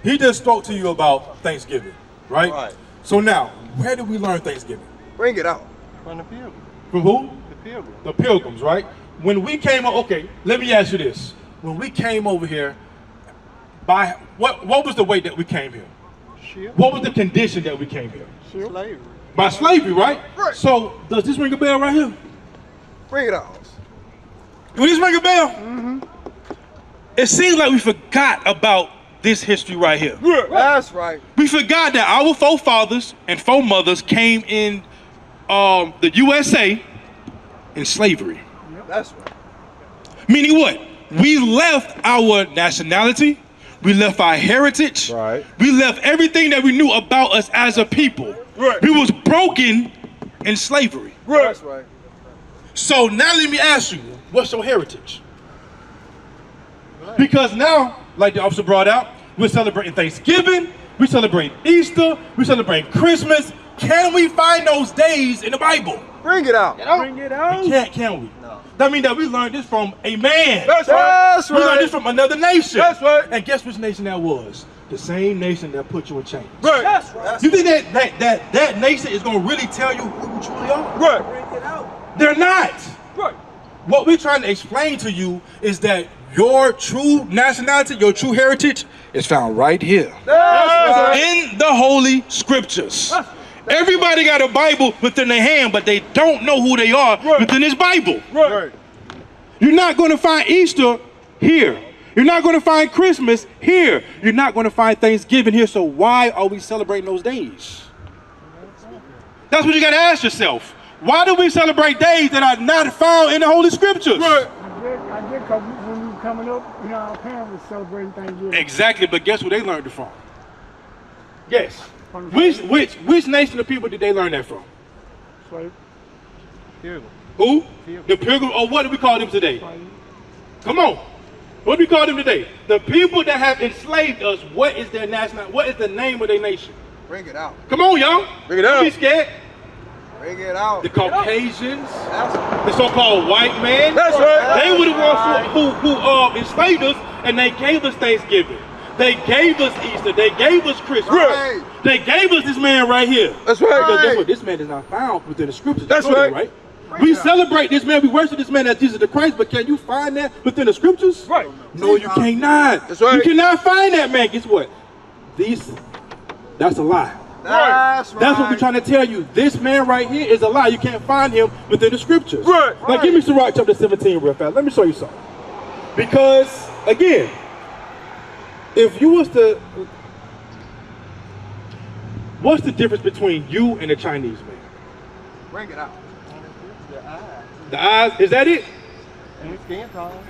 he just spoke to you about Thanksgiving, right? Right. So now, where did we learn Thanksgiving? Bring it out. From the Pilgrims. From who? The Pilgrims. The Pilgrims, right? When we came, okay, let me ask you this. When we came over here, by what was the way that we came here? Ship. What was the condition that we came here? Slavery. By slavery, right? Right. So, does this ring a bell right here? Bring it out. Will this ring a bell? Mm-hmm. It seems like we forgot about this history right here. That's right. We forgot that our forefathers and foremothers came in the USA in slavery. That's right. Meaning what? We left our nationality, we left our heritage, Right. we left everything that we knew about us as a people. Right. We was broken in slavery. That's right. So now let me ask you, what's your heritage? Because now, like the officer brought out, we're celebrating Thanksgiving, we celebrate Easter, we celebrate Christmas. Can we find those days in the Bible? Bring it out. Bring it out. We can't, can we? No. That means that we learned this from a man. That's right. That's We learned right. this from another nation. That's right. And guess which nation that was? The same nation that put you in chains. Right. That's right. You think that nation is going to really tell you who you truly are? Right. Bring it out. They're not. Right. What we're trying to explain to you is that your true nationality, your true heritage is found right here. That's right. In the Holy Scriptures. Everybody got a Bible within their hand, but they don't know who they are within this Bible. Right. You're not going to find Easter here. You're not going to find Christmas here. You're not going to find Thanksgiving here. So why are we celebrating those days? That's what you got to ask yourself. Why do we celebrate days that are not found in the Holy Scriptures? Right. I did because when we were coming up, our parents were celebrating Thanksgiving. Exactly, but guess where they learned it from? Yes. Which nation of people did they learn that from? Slave. Pilgrim. Who? The Pilgrims, or what do we call them today? Come on. What do we call them today? The people that have enslaved us, what is their national, what is the name of their nation? Bring it out. Come on, y'all. Bring it Don't out. be scared. Bring it out. The Caucasians, That's right. the so-called white man. That's right. They were the ones who enslaved us, and they gave us Thanksgiving. They gave us Easter. They gave us Christmas. Right. They gave us this man right here. That's right. Because guess what? This man is not found within the Scriptures. That's You know that, right. We celebrate this man. We worship this man as Jesus the Christ. But can you find that within the Scriptures? Right. No, you cannot. That's right. You cannot find that man. Guess what? That's a lie. That's right. That's what we're trying to tell you. This man right here is a lie. You can't find him within the Scriptures. Right. Now give me Sirach chapter 17 real fast. Let me show you something. Because, again, if you was to... What's the difference between you and a Chinese man? Bring it out. The eyes, is that it? And the skin tone.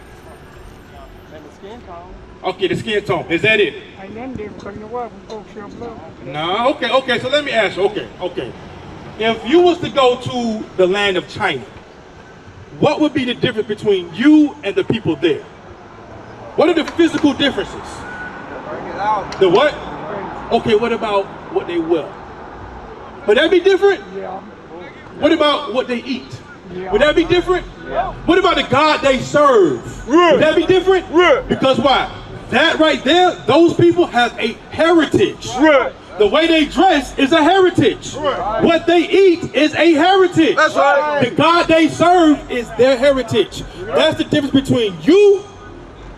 And the skin tone. Okay, the skin tone, is that it? And then they were cutting the water from folks your blood. No, okay, so let me ask you, okay. If you was to go to the land of China, what would be the difference between you and the people there? What are the physical differences? Bring it out. The what? Okay, what about what they wear? Would that be different? Yeah. What about what they eat? Yeah. Would that be different? Yeah. What about the God they serve? Would that be different? Because why? That right there, those people have a heritage. The way they dress is a heritage. What they eat is a heritage. That's right. The God they serve is their heritage. That's the difference between you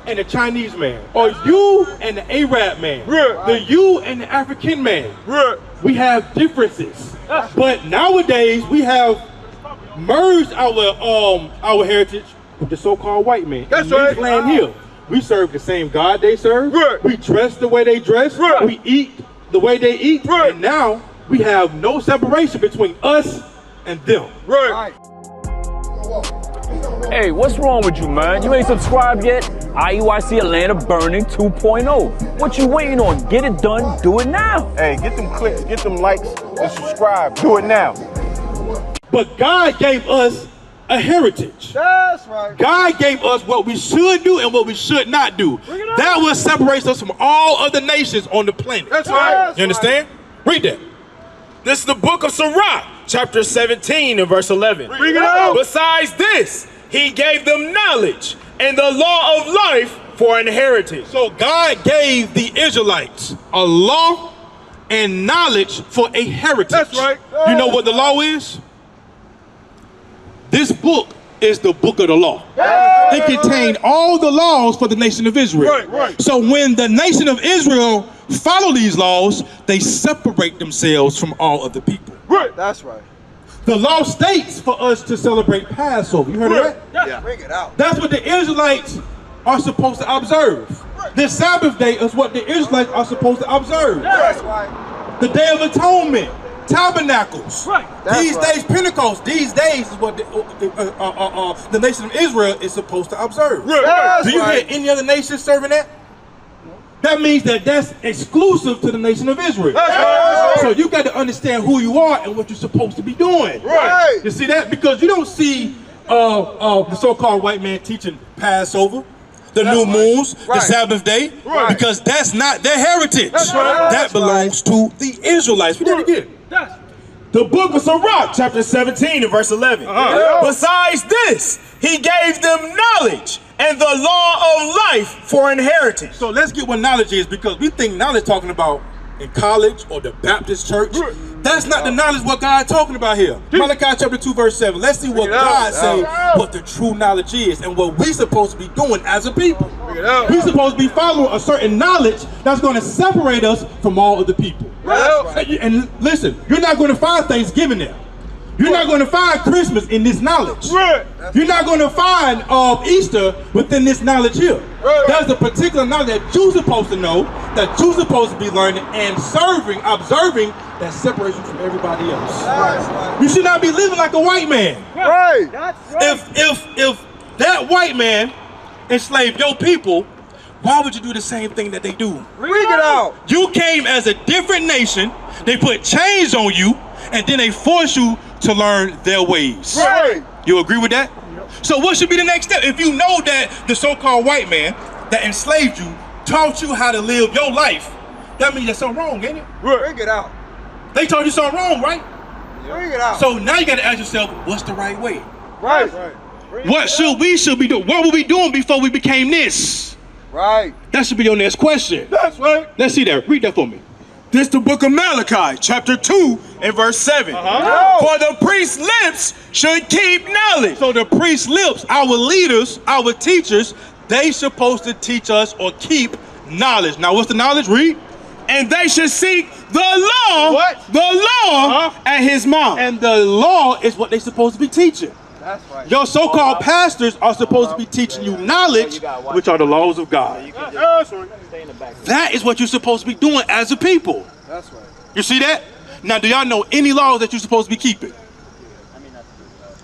and the Chinese man, or you and the Arab man, the you and the African man. We have differences, but nowadays we have merged our heritage with the so-called white man. That's In this right. land here, we serve the same God they serve. We dress the way they dress. We eat the way they eat. And now we have no separation between us and them. Right. Hey, what's wrong with you, man? You ain't subscribed yet? IUIC Atlanta Burning 2.0. What you waiting on? Get it done. Do it now. Hey, get them clicks, get them likes, and subscribe. Do it now. But God gave us a heritage. That's right. God gave us what we should do and what we should not do. That what separates us from all other nations on the planet. That's right. You understand? Read that. This is the book of Sirach, chapter 17 and verse 11. Bring it out. Besides this, he gave them knowledge and the law of life for an inheritance. So God gave the Israelites a law and knowledge for a heritage. That's right. You know what the law is? This book is the book of the law. It contained all the laws for the nation of Israel. Right. So when the nation of Israel follow these laws, they separate themselves from all other people. Right. That's right. The law states for us to celebrate Passover. You heard of that? Yeah. Bring it out. That's what the Israelites are supposed to observe. The Sabbath day is what the Israelites are supposed to observe. That's right. The Day of Atonement, Tabernacles. That's These right. days, Pentecost. These days is what the nation of Israel is supposed to observe. That's Do you right. hear any other nation serving that? That means that that's exclusive to the nation of Israel. So you got to understand who you are and what you're supposed to be doing. Right. You see that? Because you don't see the so-called white man teaching Passover, the new moons, the Right. Sabbath day, Right. because that's not their heritage. right. That That's belongs to the Israelites. We did it again. The book of Sirach, chapter 17 and verse 11. Besides this, he gave them knowledge and the law of life for inheritance. So let's get what knowledge is, because we think knowledge talking about in college or the Baptist church. That's not the knowledge what God talking about here. Malachi chapter 2 verse 7. Let's see what God say what the true knowledge is and what we supposed to be doing as a people. We supposed to be following a certain knowledge that's going to separate us from all other people. And listen, you're not going to find Thanksgiving there. You're not going to find Christmas in this knowledge. You're not going to find Easter within this knowledge here. There's a particular knowledge that you're supposed to know, that you're supposed to be learning and serving, observing, that separates you from everybody else. You should not be living like a white man. Right. If that white man enslaved your people, why would you do the same thing that they do? Bring it out. You came as a different nation, they put chains on you, and then they force you to learn their ways. Right. You agree with that? So what should be the next step? If you know that the so-called white man that enslaved you taught you how to live your life, that means there's something wrong, ain't it? Bring it out. They taught you something wrong, right? Bring it out. So now you gotta ask yourself, what's the right way? Right. What should we be doing? What were we doing before we became this? Right. That should be your next question. That's right. Let's see that. Read that for me. This the book of Malachi, chapter 2 and verse 7. For the priest's lips should keep knowledge. So the priest's lips, our leaders, our teachers, they supposed to teach us or keep knowledge. Now what's the knowledge? Read. And they should seek the law, the law at his mouth. And the law is what they supposed to be teaching. That's right. Your so-called pastors are supposed to be teaching you knowledge, which are the laws of God. That is what you're supposed to be doing as a people. That's right. You see that? Now, do y'all know any laws that you're supposed to be keeping?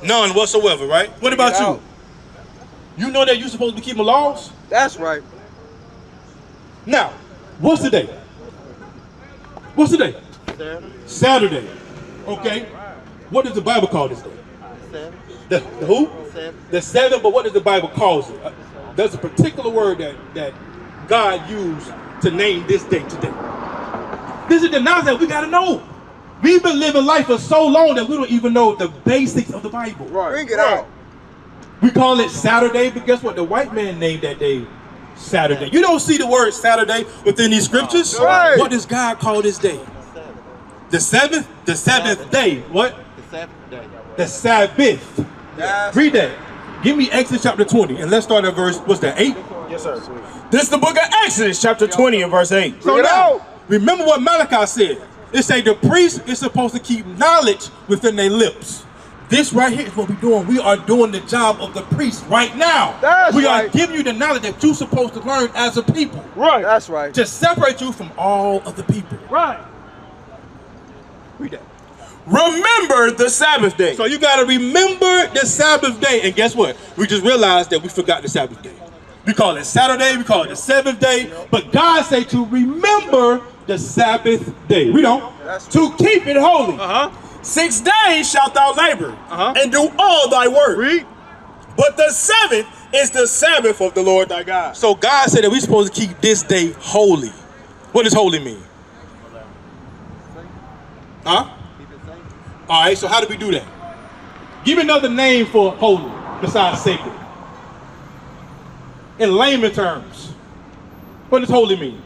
None whatsoever, right? What about you? You know that you're supposed to be keeping laws? That's right. Now, what's the day? What's the day? Saturday. Okay. What does the Bible call this day? The who? The seventh, but what does the Bible call it? There's a particular word that God used to name this day today. This is the knowledge that we got to know. We've been living life for so long that we don't even know the basics of the Bible. Right. Bring it out. We call it Saturday, but guess what? The white man named that day Saturday. You don't see the word Saturday within these scriptures. Right. What does God call this day? The seventh? The seventh day. What? The Sabbath day. The Sabbath. Yes. Read that. Give me Exodus chapter 20, and let's start at verse, what's that, 8? Yes, sir. This is the book of Exodus, chapter 20 and verse 8. So now, remember what Malachi said. It say the priest is supposed to keep knowledge within their lips. This right here is what we're doing. We are doing the job of the priest right now. We are giving you the knowledge that you're supposed to learn as a people. Right. That's right. To separate you from all of the people. Right. Read that. Remember the Sabbath day. So you got to remember the Sabbath day. And guess what? We just realized that we forgot the Sabbath day. We call it Saturday, we call it the seventh day. But God say to remember the Sabbath day. We don't. To keep it holy. 6 days shalt thou labor and do all thy work. Read. But the seventh is the Sabbath of the Lord thy God. So God said that we're supposed to keep this day holy. What does holy mean? Huh? All right, so how do we do that? Give me another name for holy besides sacred. In layman terms, what does holy mean?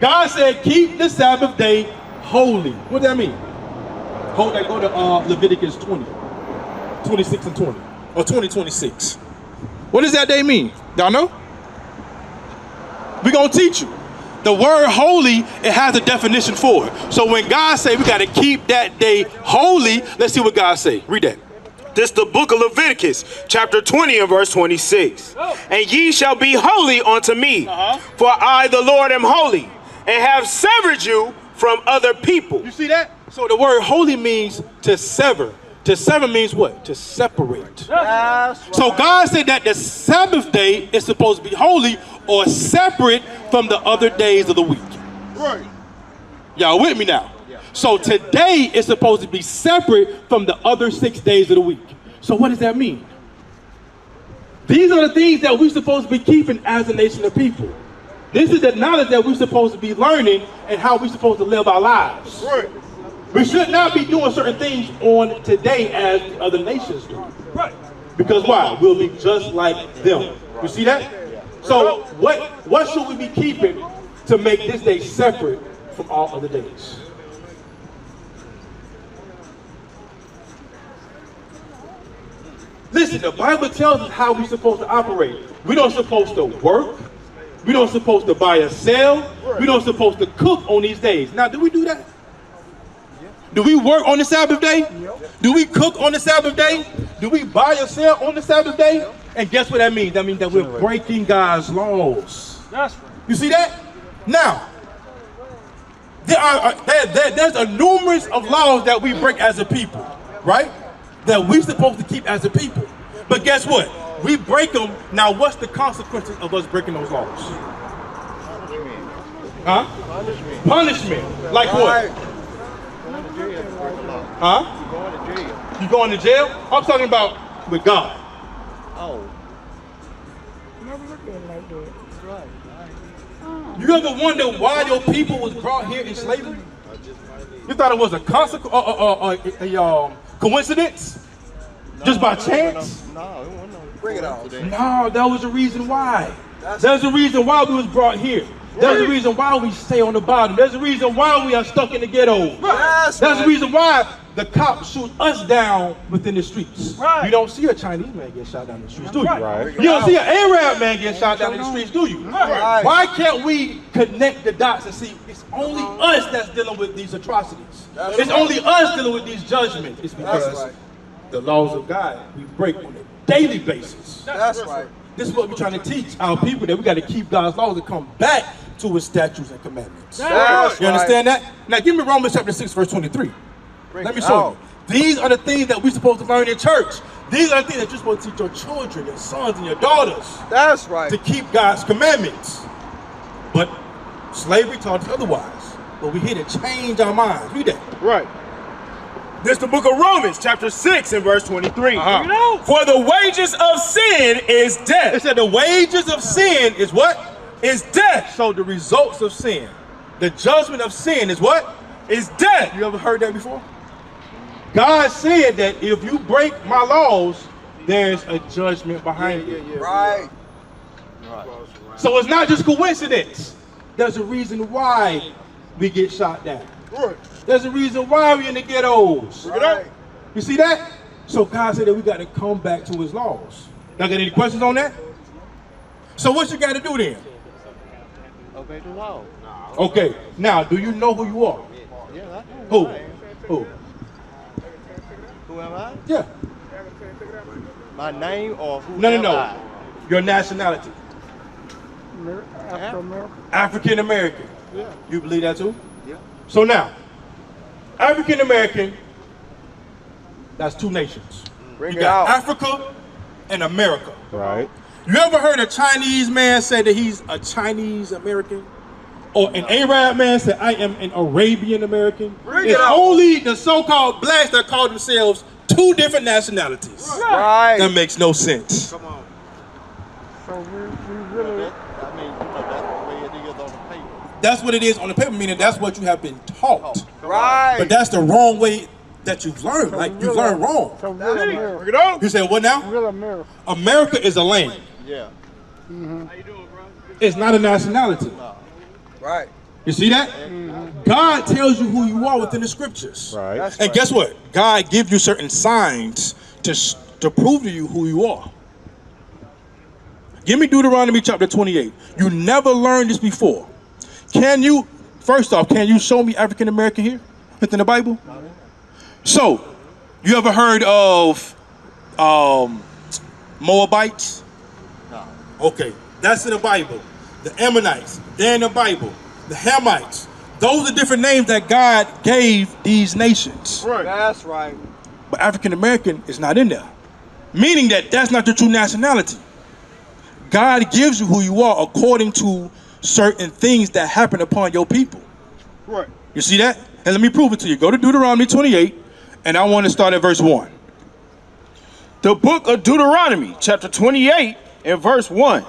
God said, keep the Sabbath day holy. What does that mean? Hold that, go to Leviticus 20, 26 and 20, or 20:26. What does that day mean? Y'all know? We're going to teach you. The word holy, it has a definition for it. So when God say we got to keep that day holy, let's see what God say. Read that. This the book of Leviticus, chapter 20 and verse 26. And ye shall be holy unto me, for I, the Lord, am holy, and have severed you from other people. You see that? So the word holy means to sever. To sever means what? To separate. So God said that the Sabbath day is supposed to be holy or separate from the other days of the week. Right. Y'all with me now? So today is supposed to be separate from the other 6 days of the week. So what does that mean? These are the things that we're supposed to be keeping as a nation of people. This is the knowledge that we're supposed to be learning and how we're supposed to live our lives. Right. We should not be doing certain things on today as the other nations do. Right. Because why? We'll be just like them. You see that? So what should we be keeping to make this day separate from all other days? Listen, the Bible tells us how we're supposed to operate. We don't supposed to work. We don't supposed to buy or sell. We don't supposed to cook on these days. Now, do we do that? Do we work on the Sabbath day? Do we cook on the Sabbath day? Do we buy or sell on the Sabbath day? And guess what that means? That means that we're breaking God's laws. That's right. You see that? Now, there's a numerous of laws that we break as a people, right? That we're supposed to keep as a people. But guess what? We break them. Now, what's the consequences of us breaking those laws? Huh? Punishment. Like what? Huh? You going to jail? I'm talking about with God. Oh. Never looked at it like that. Right. You ever wonder why your people was brought here in slavery? You thought it was a coincidence? Just by chance? No, it wasn't no. Bring it on. No, that was the reason why. There's a reason why we was brought here. There's a reason why we stay on the bottom. There's a reason why we are stuck in the ghetto. There's a reason why the cops shoot us down within the streets. Right. You don't see a Chinese man get shot down in the streets, do you? Right. You don't see an Arab man get shot down in the streets, do you? Right. Why can't we connect the dots and see it's only us that's dealing with these atrocities? It's only us dealing with these judgments. It's because the laws of God we break on a daily basis. That's right. This is what we're trying to teach our people, that we got to keep God's laws and come back to his statutes and commandments. You understand that? Now give me Romans chapter 6, verse 23. Let me show you. These are the things that we're supposed to learn in church. These are the things that you're supposed to teach your children, your sons, and your daughters. That's right. To keep God's commandments. But slavery taught us otherwise. But we're here to change our minds. Read that. Right. This the book of Romans, chapter 6 and verse 23. For the wages of sin is death. It said the wages of sin is what? Is death. So the results of sin, the judgment of sin is what? Is death. You ever heard that before? God said that if you break my laws, there's a judgment behind it. Right. So it's not just coincidence. There's a reason why we get shot down. There's a reason why we're in the ghettos. Right. You see that? So God said that we got to come back to his laws. Y'all got any questions on that? So what you got to do then? Obey the law. Okay. Now, do you know who you are? Yeah, I know. Who? Who am I? Yeah. My name or who No. am I? Your nationality. Afro-American. African American. Yeah. You believe that too? Yeah. So now, African American, that's two nations. Bring You it got out. Africa and America. Right. You ever heard a Chinese man say that he's a Chinese American? Or an Arab man say, I am an Arabian American? Bring it It's out. only the so-called blacks that call themselves two different nationalities. Right. That makes no sense. Come on. So we really, I mean, that's the way it is on the paper. That's what it is on the paper, meaning that's what you have been taught. Right. But that's the wrong way that you've learned. Like, you've learned wrong. so real America. Bring it on. You said, what now? Real America. America is a land. Yeah. It's not a nationality. Right. You see that? God tells you who you are within the scriptures. Right. That's And right. guess what? God gives you certain signs to prove to you who you are. Give me Deuteronomy chapter 28. You never learned this before. First off, can you show me African American here within the Bible? So, you ever heard of Moabites? No. Okay, that's in the Bible. The Ammonites, they're in the Bible. The Hamites, those are different names that God gave these nations. Right. That's right. But African American is not in there. Meaning that that's not the true nationality. God gives you who you are according to certain things that happen upon your people. Right. You see that? And let me prove it to you. Go to Deuteronomy 28, and I want to start at verse 1. The book of Deuteronomy, chapter 28, and verse 1.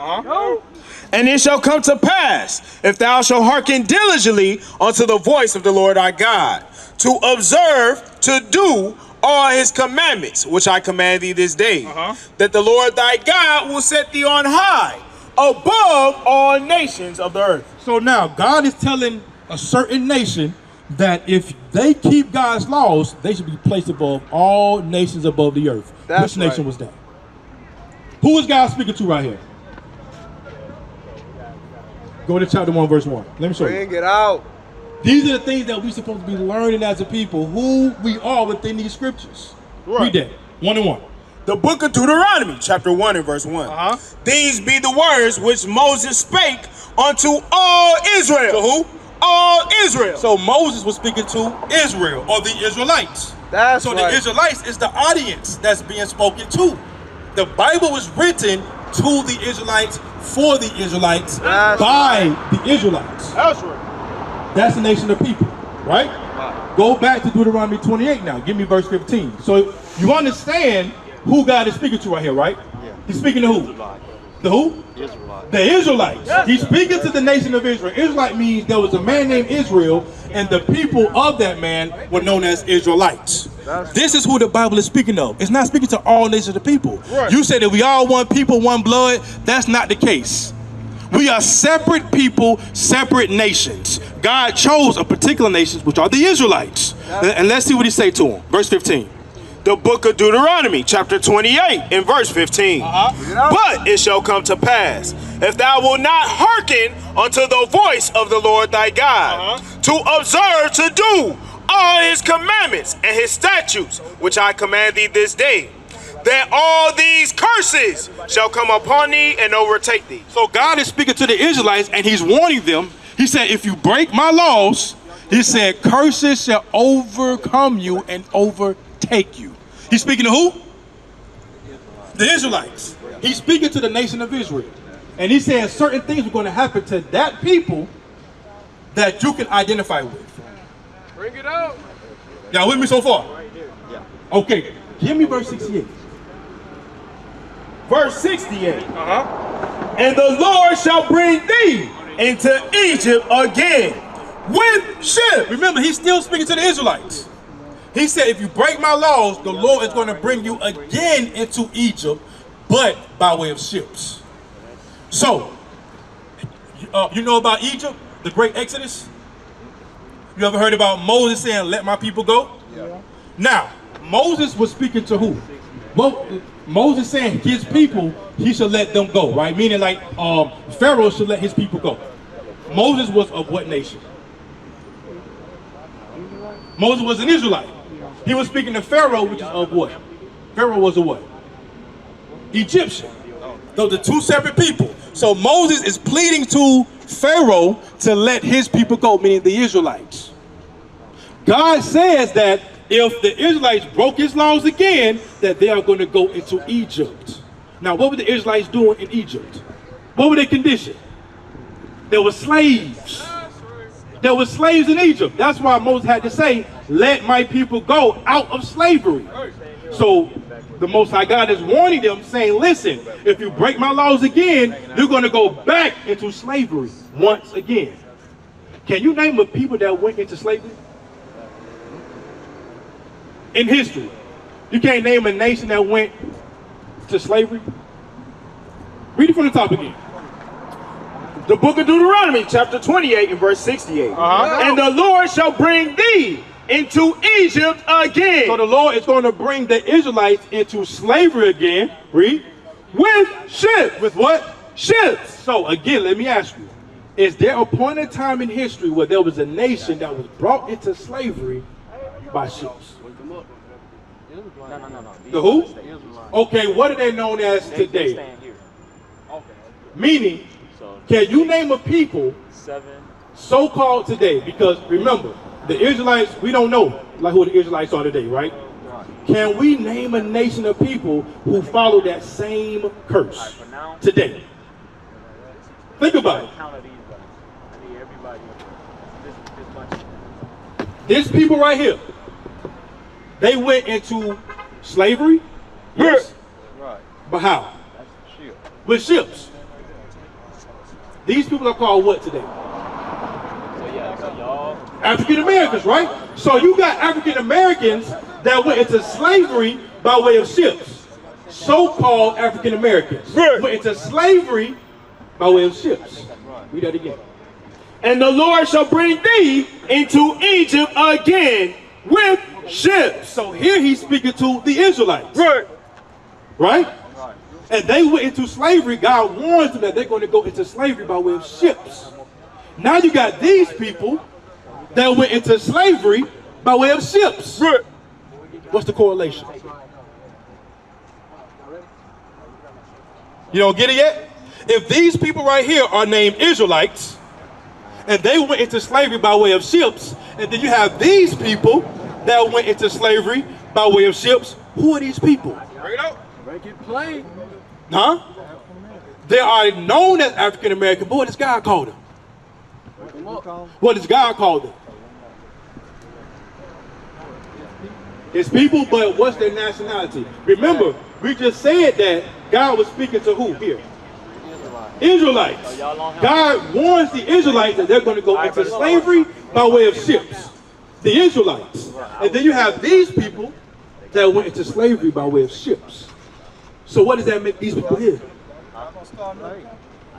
And it shall come to pass, if thou shalt hearken diligently unto the voice of the Lord thy God, to observe, to do all his commandments, which I command thee this day, that the Lord thy God will set thee on high, above all nations of the earth. So now, God is telling a certain nation that if they keep God's laws, they should be placed above all nations above the earth. That's Which nation right. was that? Who is God speaking to right here? Go to chapter 1, verse 1. Let me show you. Bring it out. These are the things that we're supposed to be learning as a people, who we are within these scriptures. Read that. 1 and 1. The book of Deuteronomy, chapter 1 and verse 1. These be the words which Moses spake unto all Israel. To who? All Israel. So Moses was speaking to Israel, or the Israelites. That's so right. the Israelites is the audience that's being spoken to. The Bible was written to the Israelites, for the Israelites, That's by the Israelites. That's right. That's the nation of people, right? Go back to Deuteronomy 28 now. Give me verse 15. So you understand who God is speaking to right here, right? Yeah. He's speaking to who? The who? Israelite. The Israelites. He's speaking to the nation of Israel. Israelite means there was a man named Israel, and the people of that man were known as Israelites. This is who the Bible is speaking of. It's not speaking to all nations of people. Right. You say that we all one people, one blood. That's not the case. We are separate people, separate nations. God chose a particular nation, which are the Israelites. And let's see what he say to them. Verse 15. The book of Deuteronomy, chapter 28, and verse 15. But it shall come to pass, if thou wilt not hearken unto the voice of the Lord thy God, to observe to do all his commandments and his statutes, which I command thee this day, that all these curses shall come upon thee and overtake thee. So God is speaking to the Israelites, and he's warning them. He said, if you break my laws, he said, curses shall overcome you and overtake you. He's speaking to who? The Israelites. He's speaking to the nation of Israel. And he's saying certain things are going to happen to that people that you can identify with. Bring it out. Y'all with me so far? Okay, give me verse 68. Verse 68. And the Lord shall bring thee into Egypt again with ships. Remember, he's still speaking to the Israelites. He said, if you break my laws, the Lord is going to bring you again into Egypt, but by way of ships. So, you know about Egypt, the great Exodus? You ever heard about Moses saying, let my people go? Yeah. Now, Moses was speaking to who? Moses saying his people, he should let them go, right? Meaning like Pharaoh should let his people go. Moses was of what nation? Moses was an Israelite. He was speaking to Pharaoh, which is of what? Pharaoh was a what? Egyptian. Those are two separate people. So Moses is pleading to Pharaoh to let his people go, meaning the Israelites. God says that if the Israelites broke his laws again, that they are going to go into Egypt. Now, what were the Israelites doing in Egypt? What were their condition? There were slaves. There were slaves in Egypt. That's why Moses had to say, let my people go out of slavery. So the Most High God is warning them, saying, listen, if you break my laws again, you're going to go back into slavery once again. Can you name a people that went into slavery? In history. You can't name a nation that went to slavery? Read it from the top again. The book of Deuteronomy, chapter 28 and verse 68. And the Lord shall bring thee into Egypt again. So the Lord is going to bring the Israelites into slavery again. Read. With ships. With what? Ships. So again, let me ask you. Is there a point in time in history where there was a nation that was brought into slavery by ships? The who? Okay, what are they known as today? Meaning, can you name a people so-called today? Because remember, the Israelites, we don't know like who the Israelites are today, right? Can we name a nation of people who follow that same curse today? Think about it. This people right here, they went into slavery. Yes. But how? With ships. These people are called what today? African Americans, right? So you got African Americans that went into slavery by way of ships. So-called African Americans went into slavery by way of ships. Read that again. And the Lord shall bring thee into Egypt again with ships. So here he's speaking to the Israelites. Right? And they went into slavery. God warns them that they're going to go into slavery by way of ships. Now you got these people that went into slavery by way of ships. What's the correlation? You don't get it yet? If these people right here are named Israelites, and they went into slavery by way of ships, and then you have these people that went into slavery by way of ships, who are these people? Bring it out. Make it plain. Huh? They are known as African American, but what does God call them? What does God call them? His people, but what's their nationality? Remember, we just said that God was speaking to who here? Israelites. God warns the Israelites that they're going to go into slavery by way of ships. The Israelites. And then you have these people that went into slavery by way of ships. So what does that make these people here?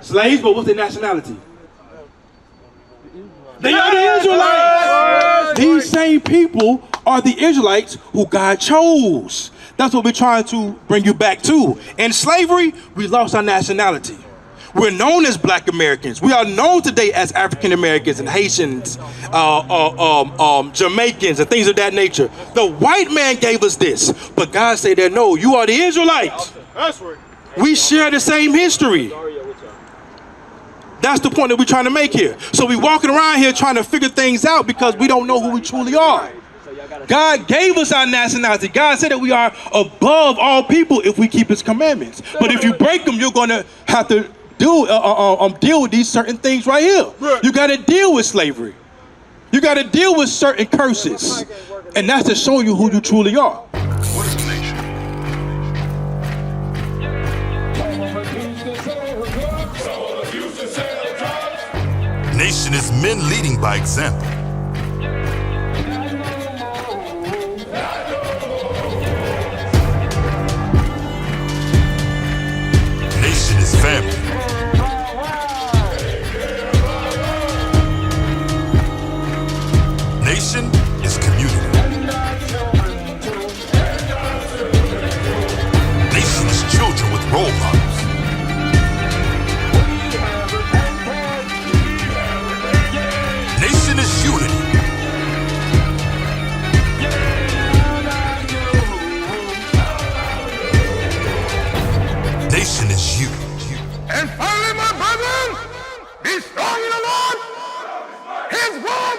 Slaves, but what's their nationality? They are the Israelites. These same people are the Israelites who God chose. That's what we're trying to bring you back to. In slavery, we lost our nationality. We're known as Black Americans. We are known today as African Americans and Haitians, Jamaicans, and things of that nature. The white man gave us this, but God said that no, you are the Israelites. We share the same history. That's the point that we're trying to make here. So we're walking around here trying to figure things out because we don't know who we truly are. God gave us our nationality. God said that we are above all people if we keep his commandments. But if you break them, you're going to have to deal with these certain things right here. You got to deal with slavery. You got to deal with certain curses. And that's to show you who you truly are. What is a nation? Nation is men leading by example. Nation is family. Nation is community. Nation is children with role models. Nation is unity. Nation is you. And finally, my brethren, be strong in the Lord. His word